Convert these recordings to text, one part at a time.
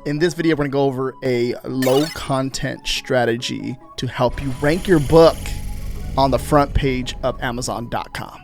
In this video, we're gonna go over a low content strategy to help you rank your book on the front page of Amazon.com.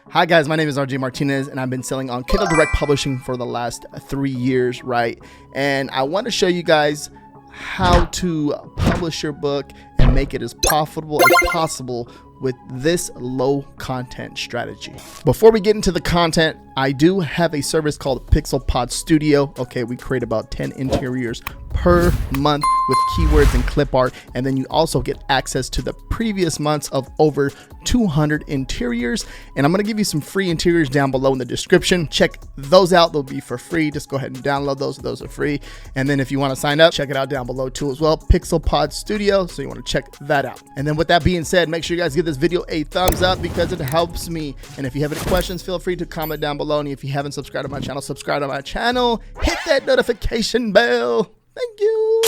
Hi guys, my name is RJ Martinez and I've been selling on Kindle Direct Publishing for the last 3 years, right? And I want to show you guys how to publish your book and make it as profitable as possible with this low content strategy. Before we get into the content, I do have a service called Pixelpod Studio. Okay, we create about 10 interiors per month with keywords and clip art, and then you also get access to the previous months of over 200 interiors. And I'm gonna give you some free interiors down below in the description. Check those out, they'll be for free. Just go ahead and download those are free. And then if you want to sign up, check it out down below too as well, Pixelpod Studio, so you want to check that out. And then with that being said, make sure you guys give this video a thumbs up because it helps me. And if you have any questions, feel free to comment down below. And if you haven't subscribed to my channel, subscribe to my channel, hit that notification bell. Thank you.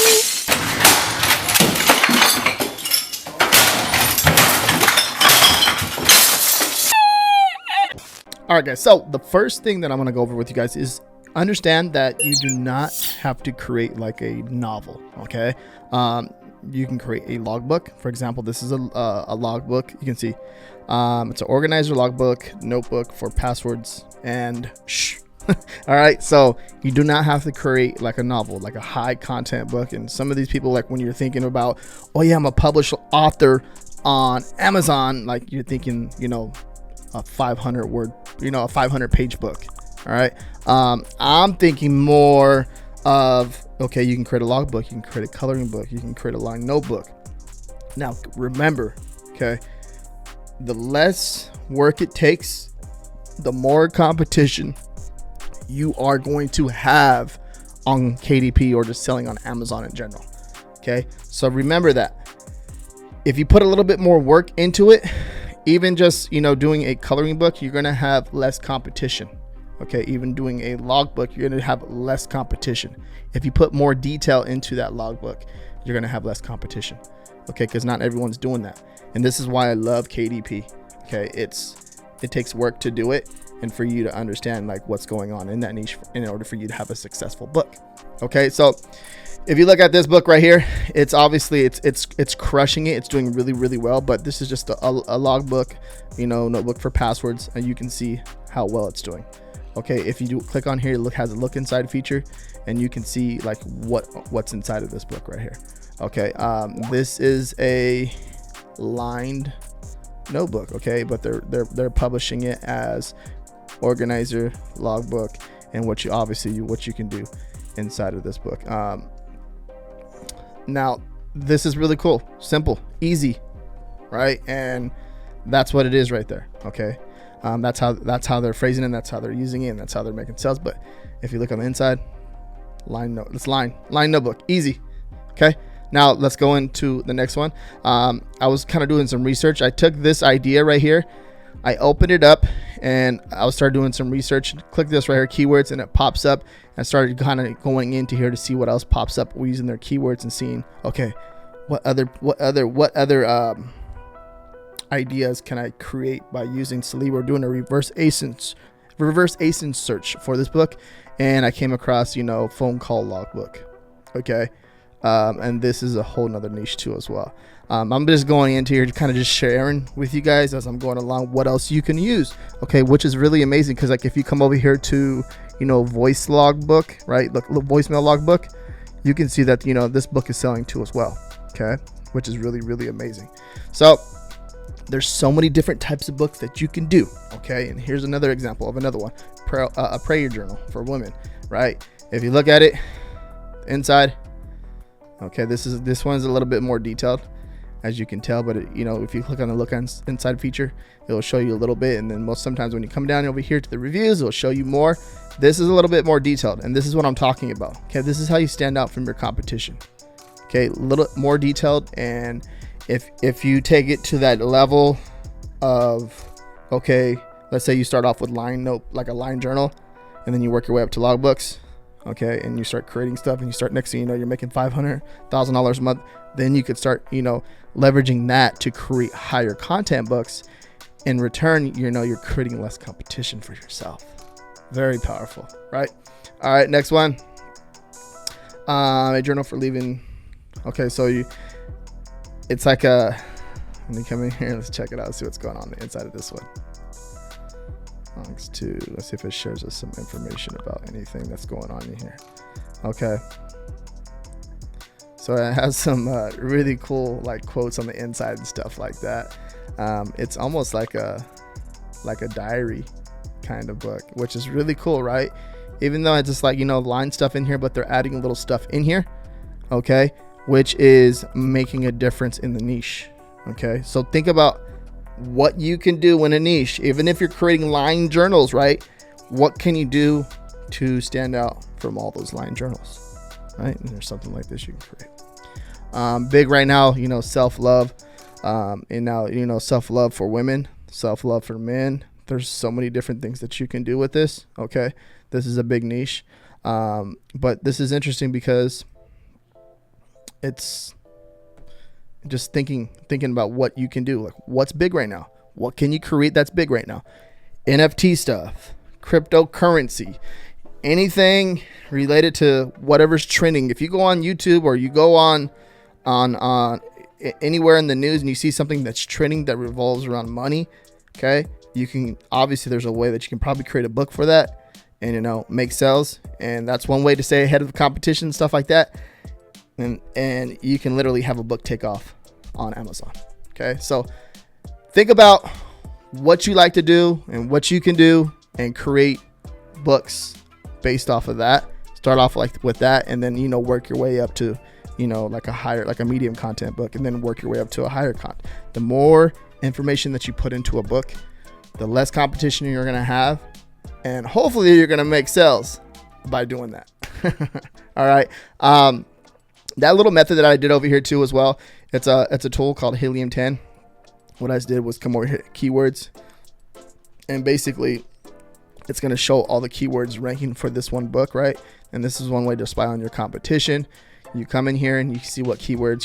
All right, guys. So the first thing that I'm going to go over with you guys is understand that you do not have to create like a novel. Okay. You can create a logbook. For example, this is a logbook. You can see it's an organizer logbook, notebook for passwords and all right, so you do not have to create like a novel, like a high content book. And some of these people, like when you're thinking about, oh yeah, I'm a published author on Amazon, like you're thinking, you know, a 500 word, you know, a 500 page book. All right, I'm thinking more of, okay, you can create a logbook, you can create a coloring book, you can create a line notebook. Now remember, okay, the less work it takes, the more competition you are going to have on KDP or just selling on Amazon in general. Okay, so remember that if you put a little bit more work into it, even just, you know, doing a coloring book, you're going to have less competition. Okay, even doing a logbook, you're going to have less competition. If you put more detail into that logbook, you're going to have less competition. Okay, because not everyone's doing that. And this is why I love KDP. Okay, it takes work to do it and for you to understand like what's going on in that niche in order for you to have a successful book. Okay, so if you look at this book right here, it's obviously it's crushing it. It's doing really, really well, but this is just a logbook, you know, notebook for passwords, and you can see how well it's doing. Okay, if you do click on here, it has a look inside feature, and you can see like what's inside of this book right here. Okay, this is a lined notebook. Okay, but they're publishing it as organizer logbook, and what you can do inside of this book. Now this is really cool, simple, easy, right? And that's what it is right there. Okay, that's how they're phrasing it, and that's how they're using it, and that's how they're making sales. But if you look on the inside, line notebook, easy. Okay, now let's go into the next one. I was kind of doing some research. I took this idea right here, I opened it up, and I started doing some research. Click this right here, keywords, and it pops up. I started kind of going into here to see what else pops up using their keywords and seeing, okay, what other ideas can I create by using Cerebro, doing a reverse ASIN search for this book, and I came across, you know, phone call logbook. Okay, and this is a whole nother niche too as well. I'm just going into here to kind of just sharing with you guys as I'm going along what else you can use. Okay, which is really amazing because like if you come over here to, you know, voice logbook, right, look, voicemail logbook, you can see that, you know, this book is selling too as well. Okay, which is really, really amazing. So there's so many different types of books that you can do. Okay, and here's another example of another one, a prayer journal for women, right? If you look at it inside, okay, this one's a little bit more detailed, as you can tell, but you know, if you click on the look inside feature, it'll show you a little bit, and then sometimes when you come down over here to the reviews, it'll show you more. This is a little bit more detailed, and this is what I'm talking about. Okay, this is how you stand out from your competition. Okay, a little more detailed, and if you take it to that level of, okay, let's say you start off with like a line journal, and then you work your way up to logbooks. Okay, and you start creating stuff, and you start, next thing you know, you're making $500,000 a month. Then you could start, you know, leveraging that to create higher content books. In return, you know, you're creating less competition for yourself. Very powerful, right? All right, next one. A journal for leaving. Okay, so it's like a, let me come in here, let's check it out, see what's going on the inside of this one. Let's see if it shares us some information about anything that's going on in here. Okay, so it has some really cool like quotes on the inside and stuff like that. It's almost like a diary kind of book, which is really cool, right? Even though it's just like, line stuff in here, but they're adding a little stuff in here, okay, which is making a difference in the niche. Okay, so think about what you can do in a niche. Even if you're creating line journals, right, what can you do to stand out from all those line journals, right? And there's something like this you can create. Big right now, self-love, and now self-love for women, self-love for men. There's so many different things that you can do with this. Okay, this is a big niche, but this is interesting because it's just thinking about what you can do, like what's big right now, what can you create that's big right now. NFT stuff, cryptocurrency, anything related to whatever's trending. If you go on YouTube or you go on anywhere in the news and you see something that's trending that revolves around money, okay, you can, obviously there's a way that you can probably create a book for that and make sales, and that's one way to stay ahead of the competition and stuff like that. And you can literally have a book take off on Amazon. Okay, so think about what you like to do and what you can do and create books based off of that. Start off with that, and then work your way up to like a medium content book, and then work your way up to a higher content. The more information that you put into a book, the less competition you're going to have, and hopefully you're going to make sales by doing that. All right. That little method that I did over here too as well, it's a tool called Helium 10. What I did was come over here, keywords, and basically it's going to show all the keywords ranking for this one book, right? And this is one way to spy on your competition. You come in here and you see what keywords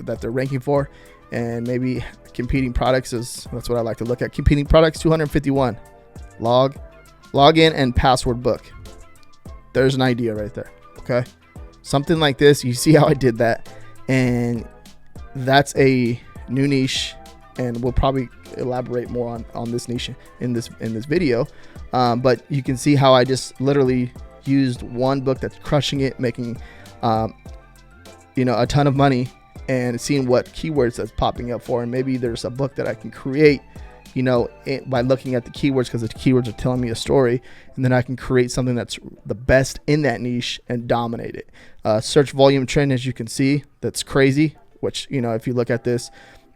that they're ranking for, and maybe competing products that's what I like to look at. Competing products 251. Login and password book. There's an idea right there. Okay. Something like this. You see how I did that, and that's a new niche, and we'll probably elaborate more on this niche in this video, but you can see how I just literally used one book that's crushing it, making a ton of money, and seeing what keywords that's popping up for, and maybe there's a book that I can create by looking at the keywords, because the keywords are telling me a story, and then I can create something that's the best in that niche and dominate it. Search volume trend, as you can see, that's crazy, which, if you look at this,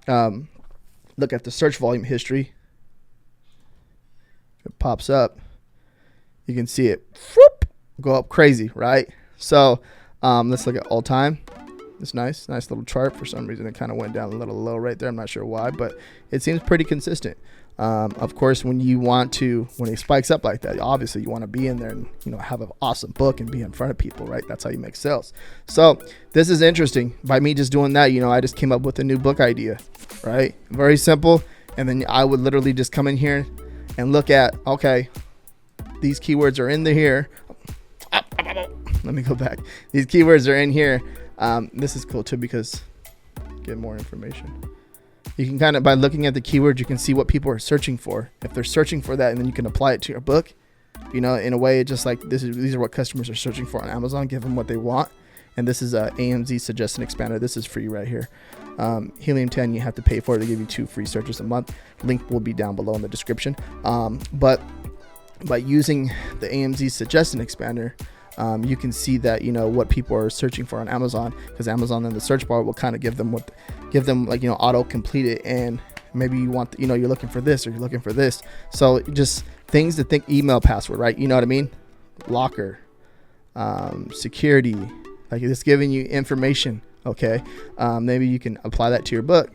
look at the search volume history, if it pops up, you can see it go up crazy, right? So let's look at all time. It's nice little chart. For some reason it kind of went down a little low right there. I'm not sure why, but it seems pretty consistent. Of course, when it spikes up like that, obviously you want to be in there and have an awesome book and be in front of people, right? That's how you make sales. So this is interesting. By me just doing that, I just came up with a new book idea, right? Very simple. And then I would literally just come in here and look at, okay, these keywords are in here. Let me go back. These keywords are in here. This is cool too, because get more information. You can kind of, by looking at the keywords, you can see what people are searching for. If they're searching for that, and then you can apply it to your book, in a way, just like these are what customers are searching for on Amazon. Give them what they want. And this is a AMZ Suggestion Expander. This is free right here. Helium 10, you have to pay for it. They give you 2 free searches a month. Link will be down below in the description. But by using the AMZ Suggestion Expander, you can see that what people are searching for on Amazon, because Amazon in the search bar will kind of give them auto complete it, and maybe you want you're looking for this, or you're looking for this. So just things to think. Email password, right? You know what I mean? Locker, security, like it's giving you information. Okay, maybe you can apply that to your book,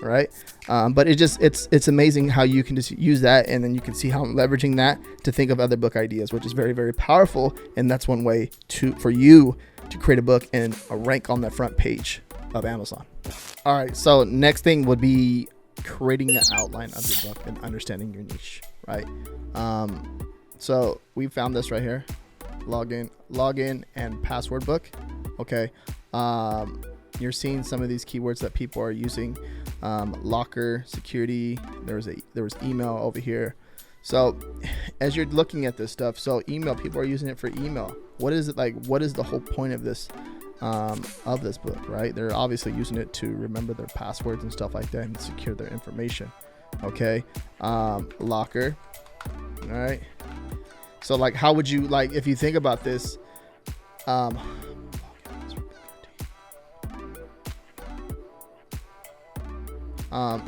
right? But it's amazing how you can just use that, and then you can see how I'm leveraging that to think of other book ideas, which is very, very powerful. And that's one way for you to create a book and rank on the front page of Amazon. All right, so next thing would be creating an outline of your book and understanding your niche, right? So we found this right here. login and password book. Okay. You're seeing some of these keywords that people are using. Locker, security, there was email over here. So as you're looking at this stuff, so email, people are using it for email. What is it like? What is the whole point of this book, right? They're obviously using it to remember their passwords and stuff like that and secure their information. Okay. Locker. All right. So like, how would you, like, if you think about this,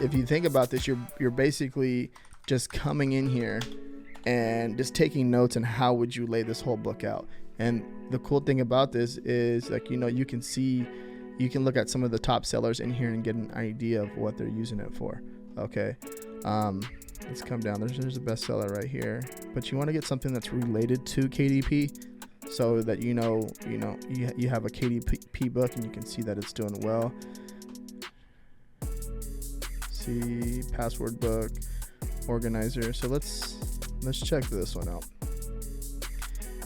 if you think about this, you're basically just coming in here and just taking notes on how would you lay this whole book out. And the cool thing about this is, like, you know, you can look at some of the top sellers in here and get an idea of what they're using it for. Okay. Let's come down. There's a bestseller right here, but you want to get something that's related to KDP, so that you have a KDP book and you can see that it's doing well. See, password book, organizer. So let's check this one out.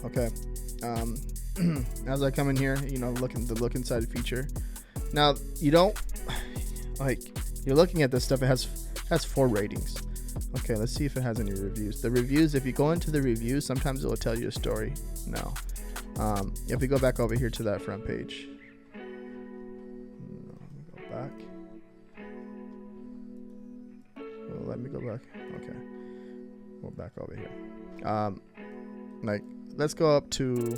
Okay. As I come in here, you know, look inside feature. Now you don't like, you're looking at this stuff. It has 4 ratings. Okay, let's see if it has any reviews. The reviews, if you go into the reviews, sometimes it will tell you a story. No. If we go back over here to that front page, let me go back. Okay, we're back over here. Like, let's go up to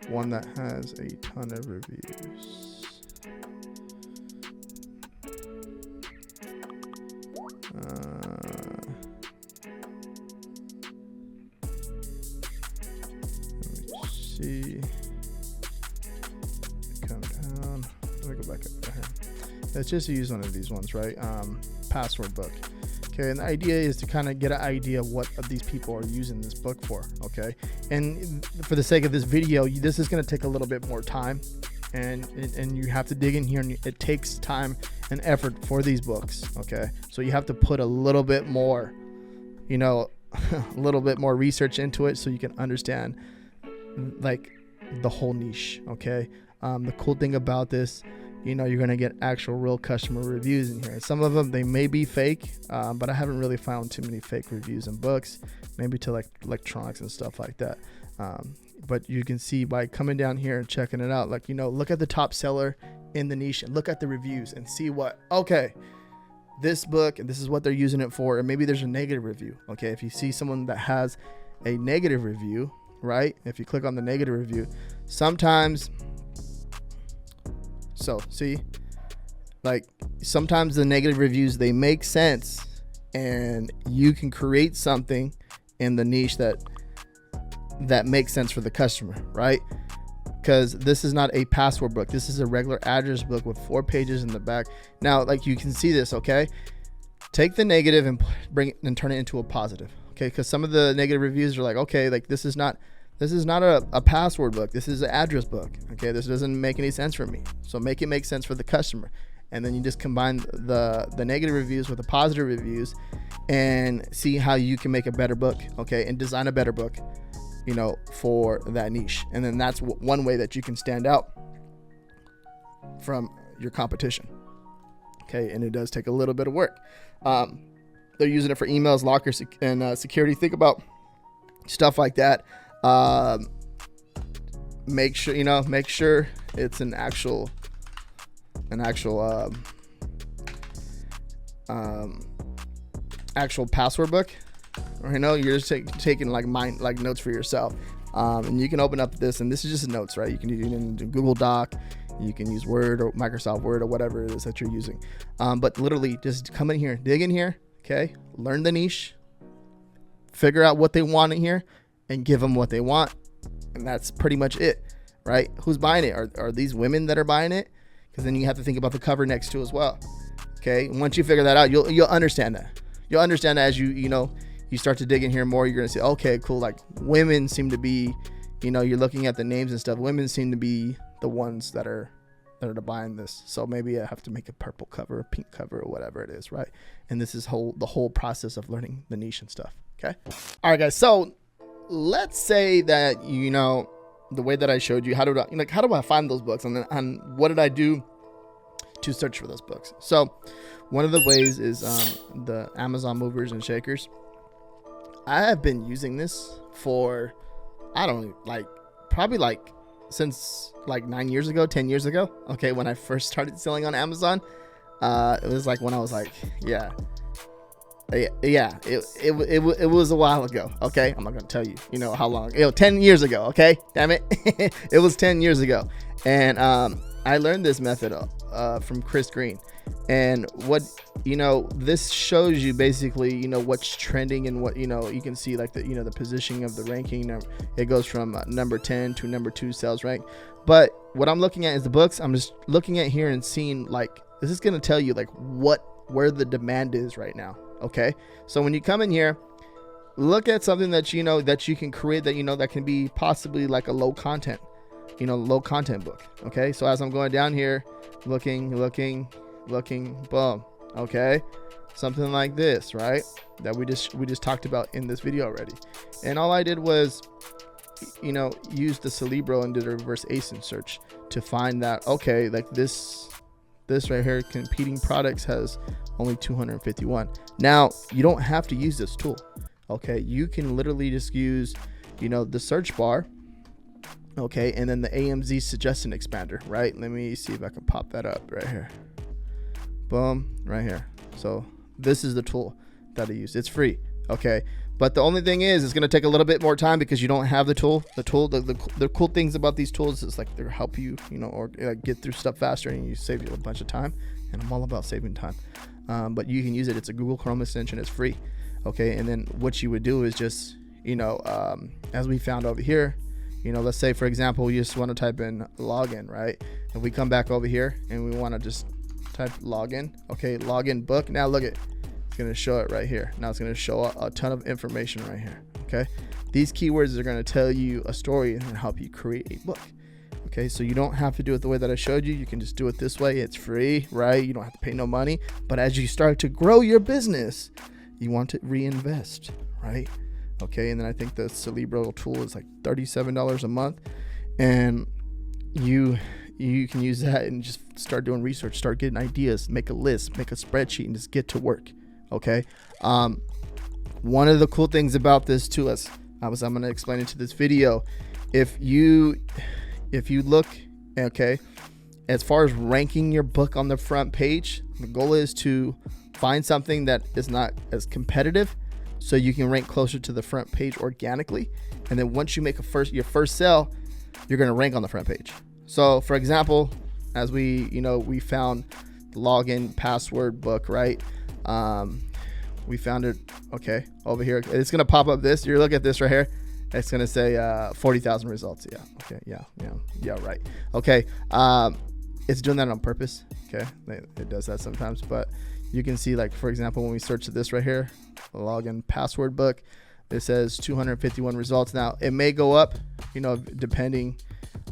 one that has a ton of reviews. Let me see. Come down. Let me go back up there. Let's just use one of these ones, right? Password book. Okay, and the idea is to kind of get an idea of what these people are using this book for. Okay, and for the sake of this video, this is going to take a little bit more time, and you have to dig in here, and it takes time and effort for these books. Okay, so you have to put a little bit more, you know, a little bit more research into it so you can understand like the whole niche. Okay, the cool thing about this, you know, you're going to get actual real customer reviews in here. Some of them, they may be fake, but I haven't really found too many fake reviews in books, maybe to like electronics and stuff like that. But you can see by coming down here and checking it out, like, you know, look at the top seller in the niche and look at the reviews and see what, okay, this book, and this is what they're using it for. And maybe there's a negative review. Okay, if you see someone that has a negative review, right? If you click on the negative review, sometimes, so see, like, sometimes the negative reviews, they make sense, and you can create something in the niche that makes sense for the customer, right? Because this is not a password book. This is a regular address book with 4 pages in the back. Now, like, you can see this, okay? Take the negative and bring it and turn it into a positive, okay? Because some of the negative reviews are like, okay, like, this is not a password book. This is an address book. Okay, this doesn't make any sense for me. So make it make sense for the customer. And then you just combine the negative reviews with the positive reviews and see how you can make a better book, okay, and design a better book, you know, for that niche. And then that's one way that you can stand out from your competition. Okay, and it does take a little bit of work. They're using it for emails, locker, and security. Think about stuff like that. Make sure it's an actual password book. Or, you know, you're just taking like notes for yourself. And you can open up this, and this is just notes, right? You can use it in Google Doc, you can use Word or Microsoft Word or whatever it is that you're using. But literally just come in here, dig in here, okay? Learn the niche, figure out what they want in here, and give them what they want. And that's pretty much it, right? Who's buying it? Are these women that are buying it? Because then you have to think about the cover next to as well. Okay, and once you figure that out, you'll understand that. You'll understand that as you start to dig in here more. You're gonna say, okay, cool. Like, women seem to be, you're looking at the names and stuff. Women seem to be the ones that are buying this. So maybe I have to make a purple cover, a pink cover, or whatever it is, right? And this is the whole process of learning the niche and stuff. Okay. All right, guys. So let's say that, the way that I showed you, how do I find those books, and what did I do to search for those books? So one of the ways is the Amazon movers and shakers. I have been using this for, probably since 9 years ago, 10 years ago. Okay. When I first started selling on Amazon, it was when I was it was a while ago. Okay. I'm not going to tell you, how long, 10 years ago. Okay. Damn it. It was 10 years ago. And, I learned this method, from Chris Green, and what, this shows you basically, what's trending and what, you can see the positioning of the ranking. It goes from number 10 to number 2 sales rank. But what I'm looking at is the books. I'm just looking at here and seeing this is going to tell you where the demand is right now. Okay. So when you come in here, look at something that, that you can create that, that can be possibly a low content book. Okay. So as I'm going down here, looking, boom. Okay. Something like this, right? That we just talked about in this video already. And all I did was, use the Celebro and did a reverse ASIN search to find that, okay, this right here, competing products, has only 251. Now you don't have to use this tool. Okay. You can literally just use, the search bar. Okay, and then the AMZ suggestion expander, right? Let me see if I can pop that up right here. Boom, right here. So this is the tool that I use. It's free, okay? But the only thing is, it's going to take a little bit more time because you don't have the tool. The cool things about these tools is they help you, or get through stuff faster, and you save you a bunch of time. And I'm all about saving time. But you can use it. It's a Google Chrome extension. It's free, okay? And then what you would do is just, as we found over here, let's say, for example, you just want to type in login, right? And we come back over here and we want to just type login. Okay, login book. Now look at, it's going to show it right here. Now it's going to show a ton of information right here. Okay, these keywords are going to tell you a story and help you create a book. Okay, so you don't have to do it the way that I showed you. You can just do it this way. It's free, right? You don't have to pay no money. But as you start to grow your business, you want to reinvest, right? Okay, and then I think the Celebro tool is $37 a month, and you can use that and just start doing research, start getting ideas, make a list, make a spreadsheet, and just get to work. Okay, one of the cool things about this too, I'm going to explain it to this video. If you look, okay, as far as ranking your book on the front page, the goal is to find something that is not as competitive, so you can rank closer to the front page organically. And then once you make your first sale, you're going to rank on the front page. So for example, as we found the login password book, right? We found it. Okay. Over here, it's going to pop up this. You look at this right here. It's going to say 40,000 results. Yeah. Okay. Yeah. Right. Okay. It's doing that on purpose. Okay. It does that sometimes, but you can see, for example, when we search this right here, the login password book, it says 251 results. Now it may go up, depending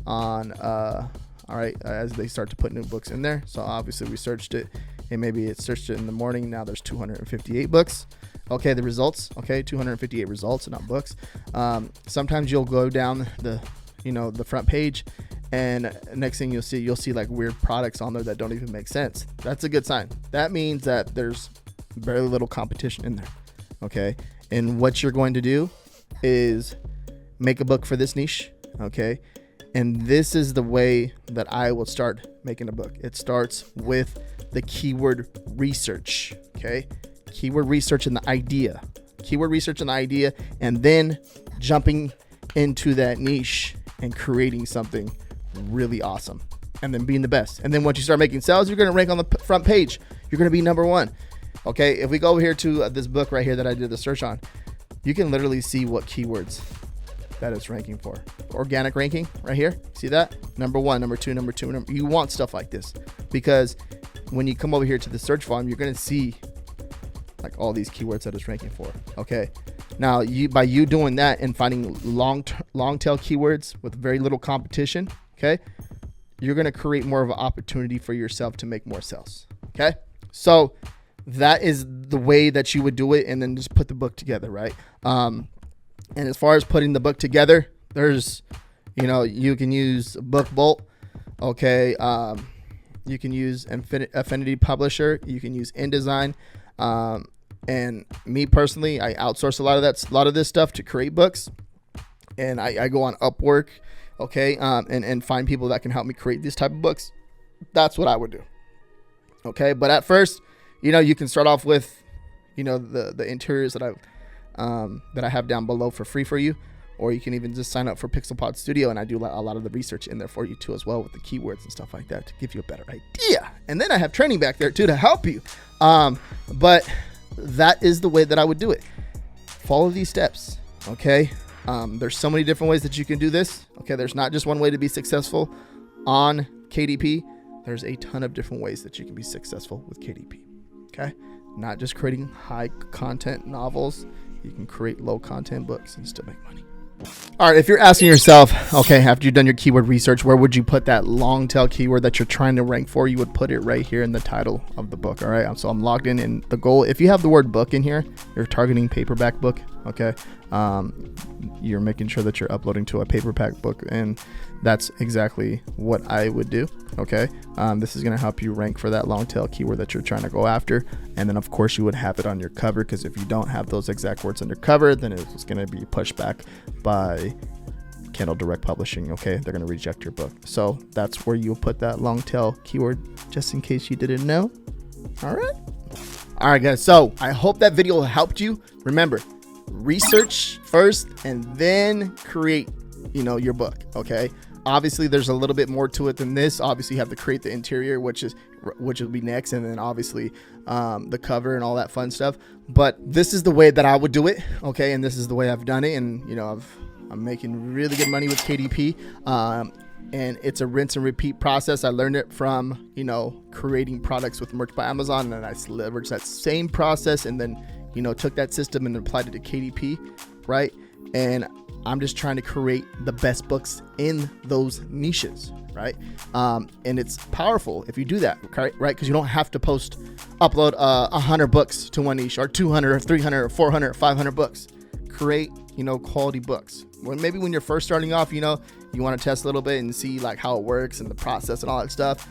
on, all right, as they start to put new books in there. So obviously we searched it, and maybe it searched it in the morning. Now there's 258 books. Okay. The results. Okay. 258 results, not books. Sometimes you'll go down the front page, and next thing you'll see weird products on there that don't even make sense. That's a good sign. That means that there's very little competition in there. Okay. And what you're going to do is make a book for this niche. Okay. And this is the way that I will start making a book. It starts with the keyword research. Okay. Keyword research and the idea. And then jumping into that niche and creating something really awesome, and then being the best. And then once you start making sales, you're going to rank on the front page. You're going to be number one. Okay. If we go over here to this book right here that I did the search on, you can literally see what keywords that it's ranking for. Organic ranking right here. See that? Number 1, number 2, number 2. You want stuff like this, because when you come over here to the search volume, you're going to see all these keywords that it's ranking for. Okay. Now by you doing that and finding long tail keywords with very little competition, okay, you're going to create more of an opportunity for yourself to make more sales. Okay. So that is the way that you would do it, and then just put the book together, right? And And as far as putting the book together, there's, you can use BookBolt. Okay. You can use Affinity Publisher. You can use InDesign. And me personally, I outsource a lot of this stuff to create books. And I go on Upwork, okay, and find people that can help me create these type of books. That's what I would do. Okay. But at first, you can start off with, the interiors that I have down below for free for you, or you can even just sign up for Pixelpod Studio, and I do a lot of the research in there for you too as well, with the keywords and stuff like that, to give you a better idea. And then I have training back there too to help you. But that is the way that I would do it. Follow these steps. Okay. There's so many different ways that you can do this. Okay. There's not just one way to be successful on KDP. There's a ton of different ways that you can be successful with KDP. Okay. Not just creating high content novels. You can create low content books and still make money. All right. If you're asking yourself, okay, after you've done your keyword research, where would you put that long tail keyword that you're trying to rank for? You would put it right here in the title of the book. All right. So I'm logged in, and the goal, if you have the word book in here, you're targeting paperback book. Okay. You're making sure that you're uploading to a paperback book, and that's exactly what I would do. Okay. This is going to help you rank for that long tail keyword that you're trying to go after. And then of course you would have it on your cover, because if you don't have those exact words on your cover, then it's going to be pushed back by Kindle Direct Publishing. Okay. They're going to reject your book. So that's where you'll put that long tail keyword, just in case you didn't know. All right, guys. So I hope that video helped you. Remember, research first and then create, your book. Okay. Obviously there's a little bit more to it than this. Obviously you have to create the interior, which will be next. And then obviously, the cover and all that fun stuff. But this is the way that I would do it. Okay. And this is the way I've done it. And, I'm making really good money with KDP. And it's a rinse and repeat process. I learned it from, creating products with Merch by Amazon, and I leveraged that same process and then, took that system and applied it to KDP, right? And I'm just trying to create the best books in those niches, right? And it's powerful if you do that, right? Because you don't have to upload 100 books to one niche, or 200 or 300 or 400 or 500 books. Create, quality books. Maybe when you're first starting off, you want to test a little bit and see like how it works and the process and all that stuff.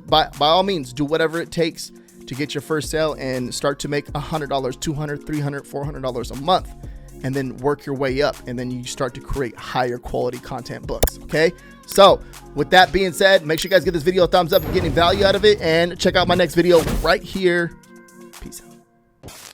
By all means, do whatever it takes to get your first sale and start to make $100, $200, $300, $400 a month, and then work your way up. And then you start to create higher quality content books. Okay. So with that being said, make sure you guys give this video a thumbs up if you're getting value out of it, and check out my next video right here